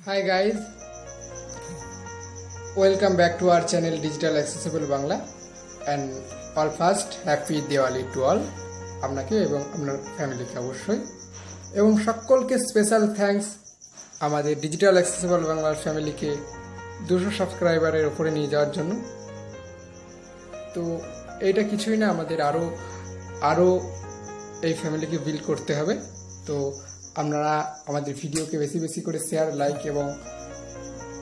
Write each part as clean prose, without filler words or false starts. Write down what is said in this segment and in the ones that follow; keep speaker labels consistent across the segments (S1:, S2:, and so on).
S1: Hi guys, welcome back to our channel Digital Accessible Bangla and all first happy Diwali to all আপনাকে এবং আপনার ফ্যামিলিকে অবশ্যই এবং সকলকে স্পেশাল থ্যাঙ্কস আমাদের ডিজিটাল অ্যাক্সেসিবল বাংলার ফ্যামিলিকে 200 সাবস্ক্রাইবারের উপরে নিয়ে যাওয়ার জন্য। তো এটা কিছুই না, আমাদের আরো এই ফ্যামিলিকে বিল্ড করতে হবে। তো আপনারা আমাদের ভিডিওকে বেশি বেশি করে শেয়ার, লাইক এবং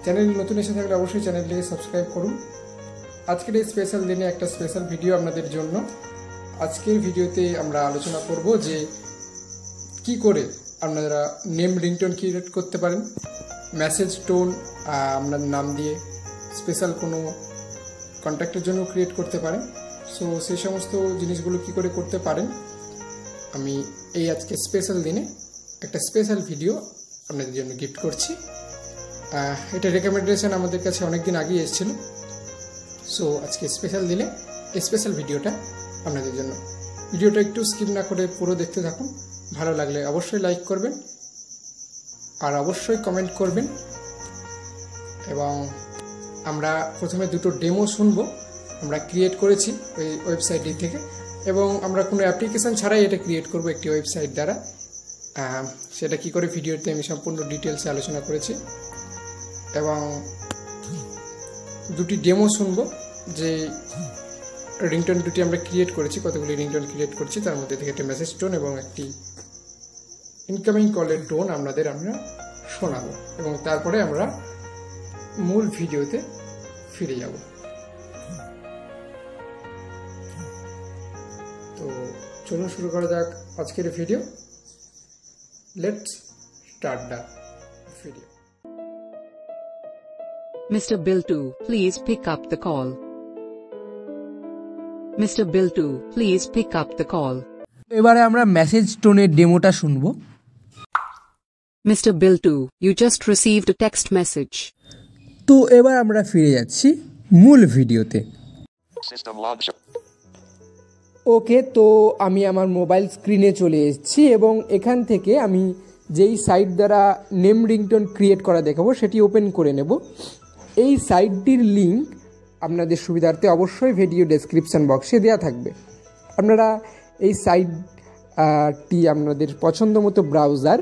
S1: চ্যানেল নতুন এসে থাকলে অবশ্যই চ্যানেলটিকে সাবস্ক্রাইব করুন। আজকের এই স্পেশাল দিনে একটা স্পেশাল ভিডিও আপনাদের জন্য। আজকের ভিডিওতে আমরা আলোচনা করব যে কি করে আপনারা নেম রিংটোন ক্রিয়েট করতে পারেন, মেসেজ টোন আপনার নাম দিয়ে স্পেশাল কোনো কন্ট্যাক্টের জন্য ক্রিয়েট করতে পারেন। সো সেই সমস্ত জিনিসগুলো কি করে করতে পারেন আমি এই আজকে স্পেশাল দিনে একটা স্পেশাল ভিডিও আপনাদের জন্য গিফট করছি। এটা রেকমেন্ডেশন আমাদের কাছে অনেকদিন আগেই এসেছিল। সো আজকে স্পেশাল দিনে এই স্পেশাল ভিডিওটা আপনাদের জন্য। ভিডিওটা একটু স্কিপ না করে পুরো দেখতে থাকুন। ভালো লাগলে অবশ্যই লাইক করবেন আর অবশ্যই কমেন্ট করবেন। এবং আমরা প্রথমে দুটো ডেমো শুনবো, আমরা ক্রিয়েট করেছি ওই ওয়েবসাইটটি থেকে এবং আমরা কোনো অ্যাপ্লিকেশান ছাড়াই এটা ক্রিয়েট করব একটি ওয়েবসাইট দ্বারা। সেটা কি করে ভিডিওতে আমি সম্পূর্ণ ডিটেলসে আলোচনা করেছি এবং দুটি ডেমো শুনবো যে রিংটোন দুটি আমরা ক্রিয়েট করেছি, কতগুলি রিংটোন ক্রিয়েট করছি, তার মধ্যে থেকে একটা মেসেজ টোন এবং একটি ইনকামিং কলের টোন আমরা শোনাবো এবং তারপরে আমরা মূল ভিডিওতে ফিরে যাব। তো চলুন শুরু করা যাক আজকের video. Let's start the video.
S2: Mr. Biltu, please pick up the call. Mr. Biltu, please pick up the call.
S3: এবারে আমরা মেসেজ টোনের ডেমোটা শুনবো।
S2: Mr. Biltu, you just received a text message.
S3: তো এবার আমরা ফিরে যাচ্ছি মূল ভিডিওতে। ওকে, তো আমি আমার মোবাইল স্ক্রিনে চলে এসেছি এবং এখান থেকে আমি যেই সাইট দ্বারা নেম রিংটোন ক্রিয়েট করা দেখাবো সেটি ওপেন করে নেব। এই সাইটটির লিঙ্ক আপনাদের সুবিধার্থে অবশ্যই ভিডিও ডেসক্রিপশান বক্সে দেওয়া থাকবে। আপনারা এই সাইটটি আপনাদের পছন্দ মতো ব্রাউজার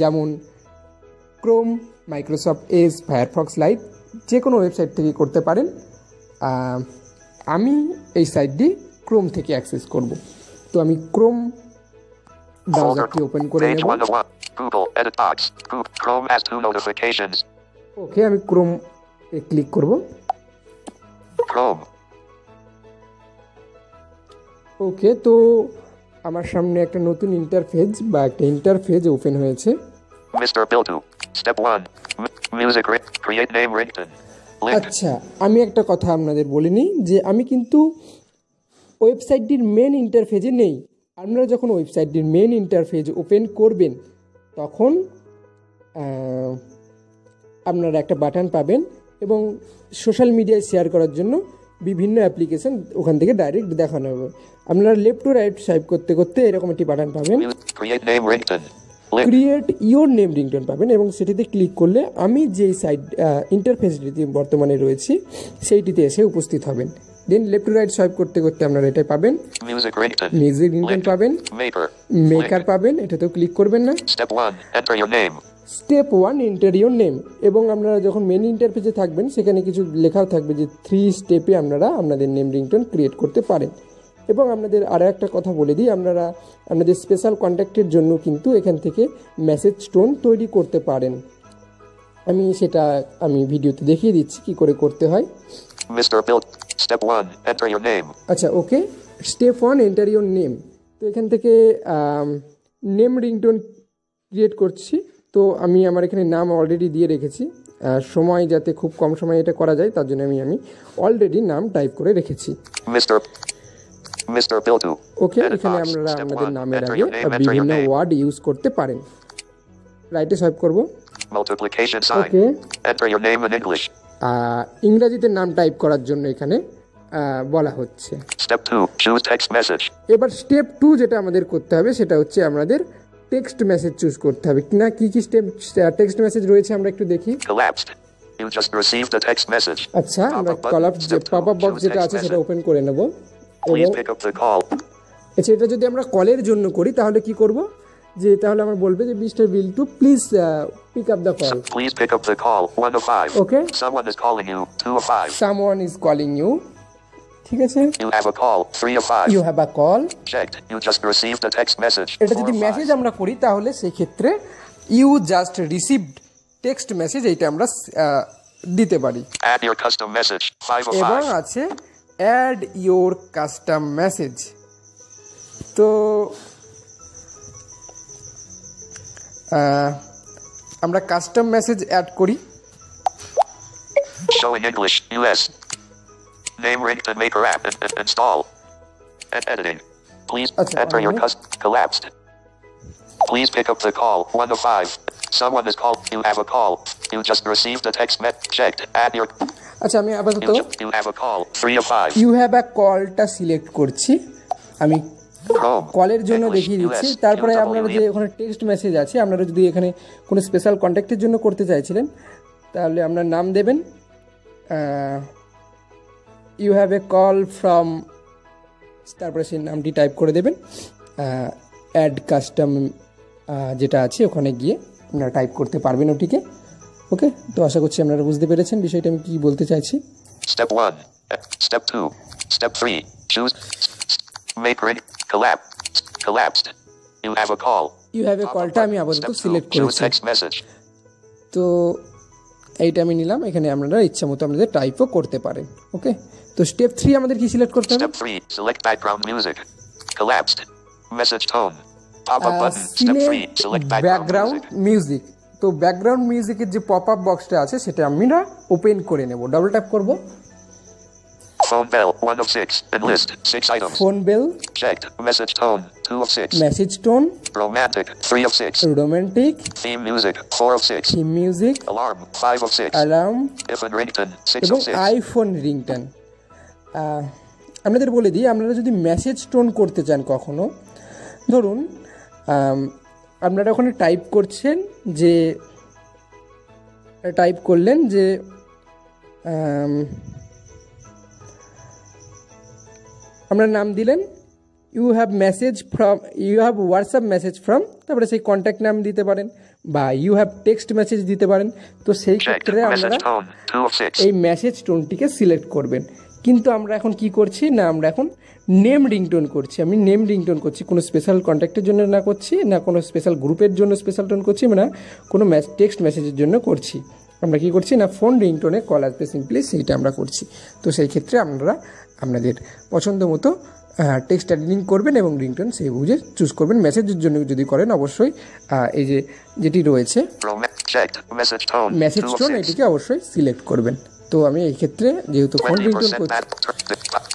S3: যেমন Chrome, Microsoft Edge, Firefox light যে কোনো ওয়েবসাইট থেকে করতে পারেন। আমি এই সাইটটি ক্রোম থেকে অ্যাক্সেস করব। তো আমি ক্রোম ব্রাউজারটি ওপেন করে নেব। ওকে, আমি ক্রোম এ ক্লিক করব। ওকে, তো আমার সামনে একটা নতুন ইন্টারফেস ওপেন হয়েছে। আচ্ছা, আমি একটা কথা আপনাদের বলে নিই যে আমি কিন্তু ওয়েবসাইটটির মেন ইন্টারফেসে নেই। আপনারা যখন ওয়েবসাইটটির মেন ইন্টারফেস ওপেন করবেন তখন আপনারা একটা বাটন পাবেন এবং সোশ্যাল মিডিয়ায় শেয়ার করার জন্য বিভিন্ন অ্যাপ্লিকেশন ওখান থেকে ডাইরেক্ট দেখানো হবে। আপনারা লেফট টু রাইট সোয়াইপ করতে করতে এরকম একটি বাটন পাবেন, ক্রিয়েট ইওর নেম রিংটোন পাবেন এবং সেটিতে ক্লিক করলে আমি যেই সাইট ইন্টারফেসটিতে বর্তমানে রয়েছি সেইটিতে এসে উপস্থিত হবেন। দেন লেফট টু রাইট সোয়াইপ করতে করতে আপনারা এটা পাবেন, মিউজিক রিংটোন পাবেন, মেকার পাবেন, এটাতেও ক্লিক করবেন না। স্টেপ 1 এন্টার ইওর নেম এবং আপনারা যখন মেন ইন্টারফেসে থাকবেন সেখানে কিছু লেখাও থাকবে যে 3 স্টেপে আপনারা আপনাদের নেম রিংটোন ক্রিয়েট করতে পারেন। এবং আপনাদের আরও একটা কথা বলে দিই, আপনারা আপনাদের স্পেশাল কন্ট্যাক্টের জন্য কিন্তু এখান থেকে মেসেজ টোন তৈরি করতে পারেন। আমি ভিডিওতে দেখিয়ে দিচ্ছি কি করে করতে হয়। আচ্ছা, ওকে, স্টেপ 1 এন্টার ইওর নেম। তো এখান থেকে নেম রিংটোন ক্রিয়েট করছি। তো আমি আমার এখানে নাম অলরেডি দিয়ে রেখেছি, সময় যাতে খুব কম সময়ে এটা করা যায় তার জন্য আমি অলরেডি নাম টাইপ করে রেখেছি। ওকে, এখানে আপনারা আমাদের নামের আগে বিভিন্ন ওয়ার্ড ইউজ করতে পারেন। রাইটে সোয়াইপ করব। ওকে, ইংরেজিতে নাম টাইপ করার জন্য এখানে বলা হচ্ছে। এবার স্টেপ 2 যেটা আমাদের করতে হবে সেটা হচ্ছে আমাদের টেক্সট মেসেজ চুজ করতে হবে না কি কি স্টেপ টেক্সট মেসেজ রয়েছে আমরা একটু দেখি
S4: Collapsed. You just received a text message.
S3: আচ্ছা আমরা
S4: Pop-up button.
S3: কলাপ যে
S4: Step two.
S3: Pop up box
S4: Choose
S3: যেটা
S4: text
S3: আছে সেটা
S4: message.
S3: ওপেন করে নেব
S4: Please
S3: এবং
S4: pick up the call.
S3: আচ্ছা এটা যদি আমরা কলের জন্য করি তাহলে কি করব যে তাহলে আমরা বলবে যে mister Biltu please pick up the call
S4: Please pick up the call. 1 of 5.
S3: Okay.
S4: Someone is calling you. 2 of 5.
S3: Someone is calling you ঠিক আছে
S4: You have a call. 3 of 5.
S3: You have a call
S4: Checked. You just received a text message.
S3: এটা
S4: 4
S3: যদি
S4: of 5.
S3: Message আমরা করি তাহলে সেই ক্ষেত্রে you just received text message এইটা আমরা দিতে পারি
S4: Add your custom message. 5 of
S3: এবং
S4: 5.
S3: আছে অ্যাড ইওর কাস্টম মেসেজ তো আমরা কাস্টম মেসেজ অ্যাড করি
S4: Showing English. US. Name Ringtone Maker app. Install. Editing. Please
S3: Achha,
S4: enter your
S3: okay.
S4: collapsed. Please pick up the call. 1 of 5. Someone is called. You have a call. You just received a text message. Checked. Add your.
S3: আচ্ছা আমি আপাতত
S4: You have a call. 3 of 5.
S3: You have a কলটা select করছি আমি
S4: Chrome.
S3: কলের জন্য
S4: English,
S3: দেখিয়ে দিচ্ছি
S4: US,
S3: তারপরে
S4: UW.
S3: আপনারা যে ওখানে টেক্সট মেসেজ আছে আপনারা যদি এখানে কোনো স্পেশাল কন্ট্যাক্টের জন্য করতে চাইছিলেন তাহলে আপনার নাম দেবেন you have a call from তারপরে সেই নামটি টাইপ করে দেবেন অ্যাড কাস্টম যেটা আছে ওখানে গিয়ে আপনারা টাইপ করতে পারবেন ওটিকে ওকে তো আশা করছি আপনারা বুঝতে পেরেছেন বিষয়টা আমি কী বলতে চাইছি
S4: Step 1. Step 2. Step 3. Choose. Make ring. Collapsed. You have a call.
S3: You have a কলটা আমি আপাতত
S4: Step 2.
S3: সিলেক্ট
S4: Choose
S3: করেছি
S4: text message.
S3: তো এইটা আমি নিলাম এখানে আপনারা ইচ্ছা মতো আপনাদের টাইপও করতে পারেন ওকে তো স্টেপ 3 আমাদের কি সিলেক্ট করতে হবে
S4: Step 3. Select background music. Collapsed. Message tone. Pop-up button. Step 3. Select background
S3: background
S4: music.
S3: Music তো ব্যাকগ্রাউন্ড মিউজিকের যে পপ আপ বক্সটা আছে সেটা আমরা ওপেন করে নেব ডাবল ট্যাপ করব
S4: Phone bell. 1 of 6. Enlist. 6 items.
S3: Phone bell
S4: Checked. Message tone. 2 of 6.
S3: Message tone
S4: Romantic. 3 of 6.
S3: Romantic
S4: Theme music. 4 of 6.
S3: Theme music
S4: Alarm. 5 of 6.
S3: Alarm
S4: If and ringtone. 6
S3: এবং
S4: of 6.
S3: IPhone ringtone আপনাদের বলে দিই আপনারা যদি message tone করতে চান কখনো ধরুন আপনারা ওখানে টাইপ করছেন যে টাইপ করলেন যে আপনার নাম দিলেন you have WhatsApp message from তারপরে সেই কন্ট্যাক্ট নাম দিতে পারেন বা ইউ হ্যাভ টেক্সট মেসেজ দিতে পারেন তো সেই
S4: Checked.
S3: ক্ষেত্রে
S4: Message
S3: আপনারা
S4: tone. 2 of 6.
S3: এই মেসেজ টোনটিকে সিলেক্ট করবেন কিন্তু আমরা এখন কি করছি না আমরা এখন নেম রিংটোন করছি আমি নেম রিংটোন করছি কোনো স্পেশাল কন্ট্যাক্টের জন্য না করছি না কোনো স্পেশাল গ্রুপের জন্য স্পেশাল টোন করছি না কোনো টেক্সট মেসেজের জন্য করছি আমরা কি করছি না ফোন রিংটোনে কল আসবে সিম্পলি সেইটা আমরা করছি তো সেই ক্ষেত্রে আপনারা আপনাদের পছন্দ মতো টেক্সট এডিটিং করবেন এবং রিংটোন সেই বুঝে চুজ করবেন মেসেজের জন্য যদি করেন অবশ্যই এই যে যেটি রয়েছে
S4: Checked. Message tone.
S3: Message
S4: 2 of
S3: tone
S4: 6.
S3: এটিকে অবশ্যই সিলেক্ট করবেন তো আমি এই ক্ষেত্রে যেহেতু ফোন রিংটোন
S4: 20%
S3: করছি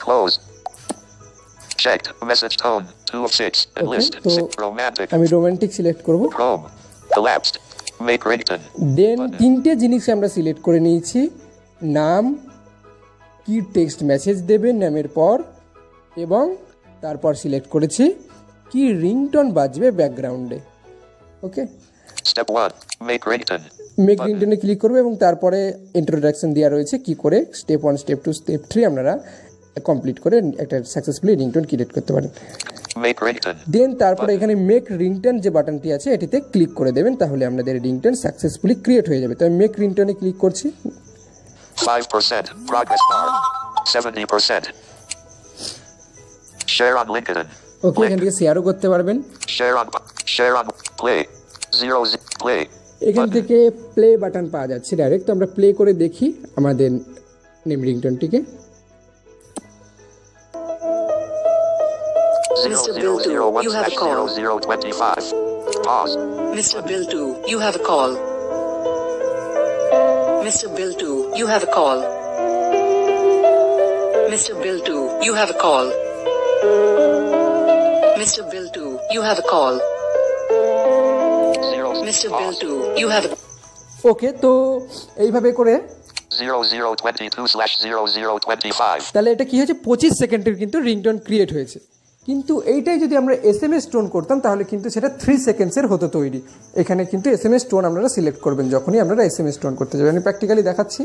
S4: close. Checked. Message tone. 2 of 6. Enlist.
S3: তো
S4: Romantic.
S3: আমি রোমান্টিক সিলেক্ট করব
S4: Chrome. Collapsed. Make ringtone.
S3: দেন তিনটে জিনিস আমরা সিলেক্ট করে নিয়েছি নাম কি টেক্সট মেসেজ দেবেন নামের পর এবং তারপর সিলেক্ট করেছি কি রিংটোন বাজবে ব্যাকগ্রাউন্ডে okay
S4: Step 1. Make ringtone.
S3: Make রিংটোনে ক্লিক করবো এবং তারপরে ইন্ট্রোডাকশন দেওয়া রয়েছে কি করে স্টেপ 1 স্টেপ 2 স্টেপ 3 আপনারা কমপ্লিট করে একটা সাকসেসফুলি রিংটোন ক্রিয়েট করতে পারেন
S4: Make ringtone.
S3: দেন তারপরে এখানে মেক রিংটোন যে বাটনটি আছে এটিতে ক্লিক করে দেবেন তাহলে আপনাদের রিংটোন সাকসেসফুলি ক্রিয়েট হয়ে যাবে তো আমি মেক রিংটোনে ক্লিক করছি
S4: 5%. Progress bar. 70%. Share on LinkedIn.
S3: ওকে এখান থেকে শেয়ারও করতে পারবেন
S4: Share on play. 0 play.
S3: এখান থেকে প্লে বাটন পাওয়া যাচ্ছে ডাইরেক্ট তো আমরা প্লে করে দেখি আমাদের name রিংটোনটিকে
S2: Mr. Biltu, you have a call.
S4: 0025. Pause.
S2: Mr. Biltu, you have a call. Mr. Biltu, you have a call. Mr. Biltu, you have a call. Mr. Biltu, you have a call.
S4: 0
S2: Mr. Biltu, you have a
S3: ওকে তো এইভাবে করে
S4: 0022/0025.
S3: তাহলে এটা কি হয়েছে 25 সেকেন্ডের কিন্তু ringtone create হয়েছে কিন্তু এইটাই যদি আমরা SMS টোন করতাম তাহলে কিন্তু সেটা 3 সেকেন্ডসের হতো তৈরি। এখানে কিন্তু SMS টোন আপনারা সিলেক্ট করবেন যখনই আপনারা SMS টোন করতে যাবেন। আমি প্র্যাকটিক্যালি দেখাচ্ছি।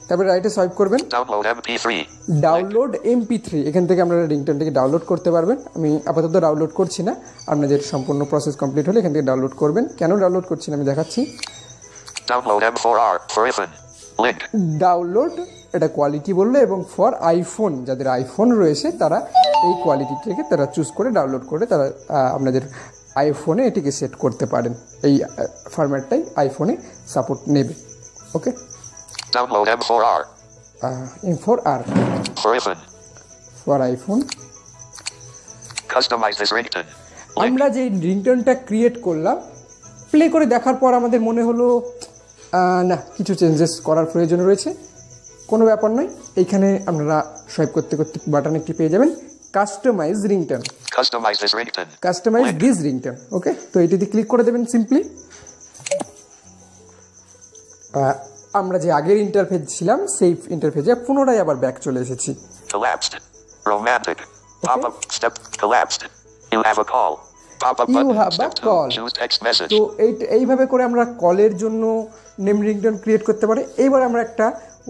S3: তারপরে রাইটে সোয়াইপ করবেন, ডাউনলোড MP3, এখান থেকে আপনারা রিংটোনটিকে ডাউনলোড করতে পারবেন। আমি আপাতত ডাউনলোড করছি না, আপনাদের সম্পূর্ণ প্রসেস কমপ্লিট হলে এখান থেকে ডাউনলোড করবেন। কেন ডাউনলোড করছি না আমি দেখাচ্ছি।
S4: Download M4R for iPhone. Link.
S3: Download এটা কোয়ালিটি বললো, এবং ফর আইফোন, যাদের আইফোন রয়েছে তারা এই কোয়ালিটিটাকে তারা চুজ করে ডাউনলোড করে তারা আপনাদের আইফোনে এটিকে সেট করতে পারেন। এই ফরম্যাটটাই আইফোনে সাপোর্ট নেবে। ওকে,
S4: Download M4R
S3: M4R
S4: for iPhone.
S3: For iPhone.
S4: Customize this ringtone. Link.
S3: আমরা যে রিংটোনটা ক্রিয়েট করলাম, প্লে করে দেখার পর আমাদের মনে হলো না, কিছু চেঞ্জেস করার প্রয়োজন রয়েছে। কোনো ব্যাপার নয়, এইখানে আপনারা সোয়াইপ করতে করতে বাটন একটি পেয়ে যাবেন, customize ringtone,
S4: Customize this ringtone.
S3: Customize
S4: Link.
S3: This ringtone. Okay, তো এটিতে ক্লিক করে দেবেন সিম্পলি। আমরা যে আগের ইন্টারফেস ছিলাম সেই ইন্টারফেসে পুনরায় আবার ব্যাক চলে এসেছি।
S4: Collapsed. Romantic. Pop-up. Step. Collapsed. You have a call. Pop-up
S3: You
S4: button.
S3: have a
S4: Step 2.
S3: call.
S4: Choose text message.
S3: তো এইভাবে করে আমরা কলের জন্য নেম রিংটোন ক্রিয়েট করতে পারি। এইবার আমরা একটা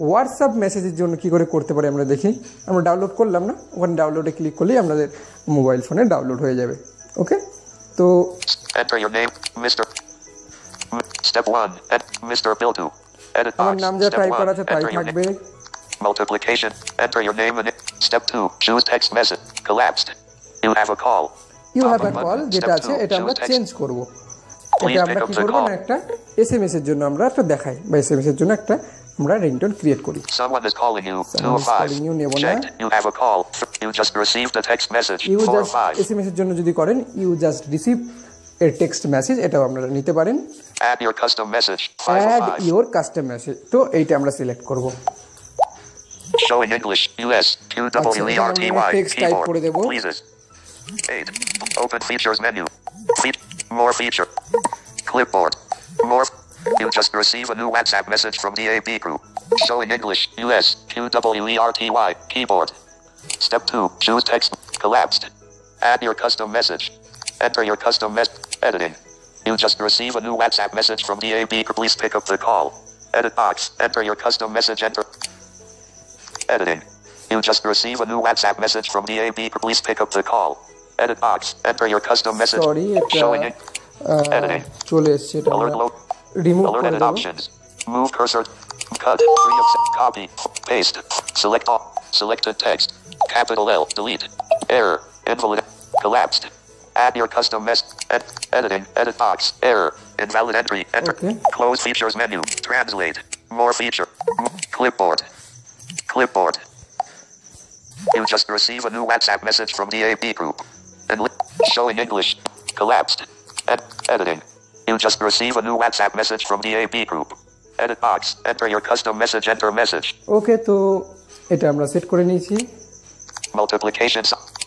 S3: হোয়াটসঅ্যাপ মেসেজের জন্য কি করে করতে পারি আমরা দেখি। আমরা ডাউনলোড করলাম না, ওখানে ডাউনলোডে ক্লিক করলেই আমাদের মোবাইল ফোনে ডাউনলোড হয়ে যাবে। ওকে, তো
S4: Enter your name, Mr. Step 1. Mr. Bildu. Edit
S3: আমার
S4: box.
S3: নাম যা
S4: Step
S3: টাইপ
S4: 1.
S3: করা আছে তাই
S4: Enter your
S3: থাকবে।
S4: name. Multiplication. Enter your name and Step 2. Choose text message. Collapsed. You have a call.
S3: You have a
S4: Pop-up
S3: call
S4: button.
S3: যেটা
S4: Step
S3: আছে
S4: 2.
S3: এটা আমরা
S4: Choose text.
S3: চেঞ্জ করব।
S4: Please
S3: এটা আমরা
S4: pick up
S3: কি
S4: the
S3: করবো
S4: call.
S3: না, একটা SMS এর জন্য আমরা একটা দেখাই, বা SMS এর জন্য একটা আমরা রিংটোন ক্রিয়েট করি।
S4: Someone is calling you. 2
S3: Someone
S4: of
S3: is
S4: 5.
S3: calling you, নেব না।
S4: Checked. You have a call. You just received a text message.
S3: You
S4: 4 of
S3: just
S4: 5.
S3: SMS এর জন্য যদি করেন ইউ জাস্ট রিসিভ এর টেক্সট মেসেজ, এটাও আপনারা নিতে পারেন।
S4: Add your custom message. 5
S3: add
S4: of 5.
S3: Your custom message, তো এইটা আমরা সিলেক্ট করব।
S4: Showing English. US. QWERTY.
S3: আমরা text type
S4: Keyboard.
S3: করে দেব।
S4: Pleases. 8. Open features menu. More feature. Clipboard. More. You just receive a new WhatsApp message from the AB group. Showing English. US. QWERTY. Keyboard. Step 2. Choose text. Collapsed. Add your custom message. Enter your custom message. Editing. You just receive a new WhatsApp message from the AB group. Please pick up the call. Edit box. Enter your custom message. Enter. Editing. You just receive a new WhatsApp message from the AB group. Please pick up the call. Edit box. Enter your custom message.
S3: Sorry, এটা
S4: Showing it. Editing.
S3: চলে এসছে, এটা
S4: Alert
S3: আমরা
S4: load.
S3: Remove
S4: Alert
S3: করে
S4: edit
S3: Dev.
S4: options. Move cursor. Cut. Free of copy. Paste. Select all. Selected text. Capital L. Delete. Error. Invalid. Collapsed. Add your custom message. Editing. Edit box. Error. Invalid entry. Enter.
S3: Okay.
S4: Close features menu. Translate. More feature. Clipboard. Clipboard. You just receive a new WhatsApp message from the AB group. And showing English. Collapsed. Editing. You just receive a new WhatsApp message from the AB group. Edit box. Enter your custom message. Enter message.
S3: ওকে, তো এটা আমরা set করে নিয়েছি।
S4: Multiplication.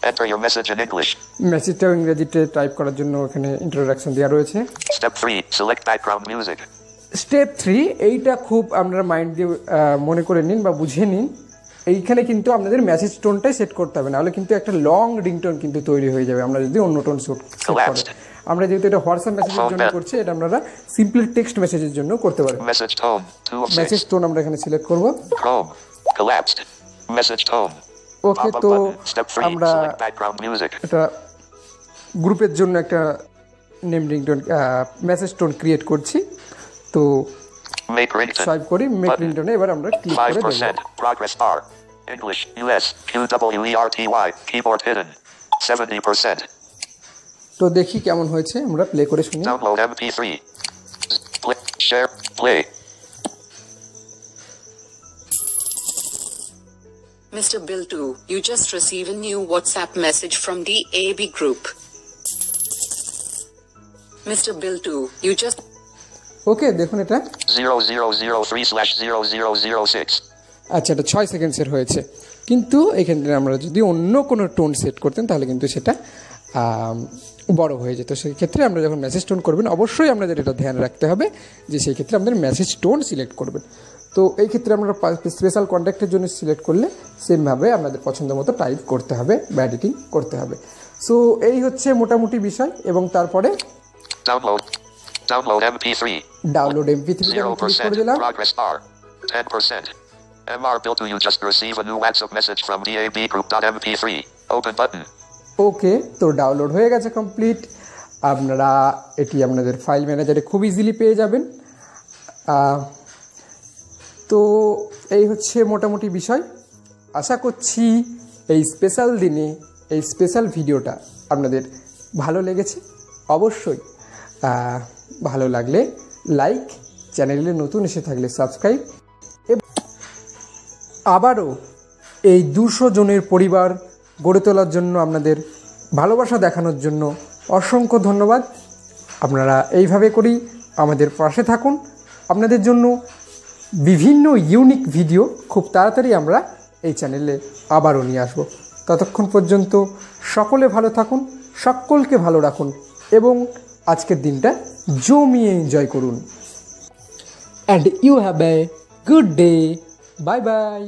S4: Enter your message in English.
S3: মেসেজটাও ইংরেজিতে type করার জন্য এখানে introduction দেওয়া রয়েছে।
S4: Step 3. Select background music.
S3: Step 3, এইটা খুব আপনারা মাইন্ড দিয়ে মনে করে নিন বা বুঝে নিন। এইখানে কিন্তু আপনাদের মেসেজ টোনটাই সেট করতে হবে, নাহলে কিন্তু একটা লং রিংটোন কিন্তু তৈরি হয়ে যাবে আমরা যদি অন্য টোন সেট করি। আমরা যেহেতু এটা হোয়াটসঅ্যাপ মেসেজের জন্য করছি, এটা আপনারা সিম্পলি টেক্সট মেসেজের জন্য করতে পারেন।
S4: Message tone. 2 of 6.
S3: Message tone আমরা এখানে সিলেক্ট করব।
S4: Chrome. Collapsed. Message tone.
S3: ওকে,
S4: Pop-up
S3: তো
S4: button. Step 3.
S3: আমরা
S4: Select background music.
S3: এটা গ্রুপের জন্য একটা name ringtone message tone create করছি। তো
S4: Make ringtone.
S3: সোয়াইপ করি মেক
S4: Button.
S3: রিংটোনে, এবার আমরা ক্লিক করে দেব।
S4: 5%. Progress bar. English. US. QWERTY. Keyboard hidden. 70%.
S3: তো দেখি কেমন হয়েছে, আমরা প্লে করে শুনি।
S4: Download MP3. Play. Share. Play.
S2: Mr. Biltu, you just received a new WhatsApp message from the AB group. Mr. Biltu, you just
S3: ওকে, দেখুন এটা
S4: 0003/0006.
S3: আচ্ছা, এটা 6 সেকেন্ডসের হয়েছে। কিন্তু এখানে আমরা যদি অন্য কোনো টোন সেট করতেন তাহলে কিন্তু সেটা বড় হয়ে যেত। সেই ক্ষেত্রে আমরা যখন মেসেজ টোন করবেন অবশ্যই আপনাদের এটা ধ্যান রাখতে হবে যে সেই ক্ষেত্রে আমাদের মেসেজ টোন সিলেক্ট করবেন। তো এই ক্ষেত্রে আমরা স্পেশাল কন্ট্যাক্টের জন্য সিলেক্ট করলে সেমভাবে আপনাদের পছন্দ মতো টাইপ করতে হবে বা এডিটিং করতে হবে। সো এই হচ্ছে মোটামুটি বিষয়। এবং তারপরে
S4: Download MP3.
S3: Download MP3 click করে
S4: 0%.
S3: দিলাম।
S4: Progress bar. 10%. MR Bill, do you just receive a new WhatsApp message from DABgroup.mp3? Open button.
S3: ওকে, তো ডাউনলোড হয়ে গেছে কমপ্লিট। আপনারা এটি আপনাদের ফাইল ম্যানেজারে খুব ইজিলি পেয়ে যাবেন। তো এই হচ্ছে মোটামুটি বিষয়। আশা করছি এই স্পেশাল দিনে এই স্পেশাল ভিডিওটা আপনাদের ভালো লেগেছে। অবশ্যই ভালো লাগলে লাইক, চ্যানেলে নতুন এসে থাকলে সাবস্ক্রাইব। আবারও এই 200 জনের পরিবার গড়ে তোলার জন্য আপনাদের ভালোবাসা দেখানোর জন্য অসংখ্য ধন্যবাদ। আপনারা এইভাবে করেই আমাদের পাশে থাকুন। আপনাদের জন্য বিভিন্ন ইউনিক ভিডিও খুব তাড়াতাড়ি আমরা এই চ্যানেলে আবারও নিয়ে আসবো। ততক্ষণ পর্যন্ত সকলে ভালো থাকুন, সকলকে ভালো রাখুন এবং আজকের দিনটা জমিয়ে এনজয় করুন। And you have a good day. Bye by.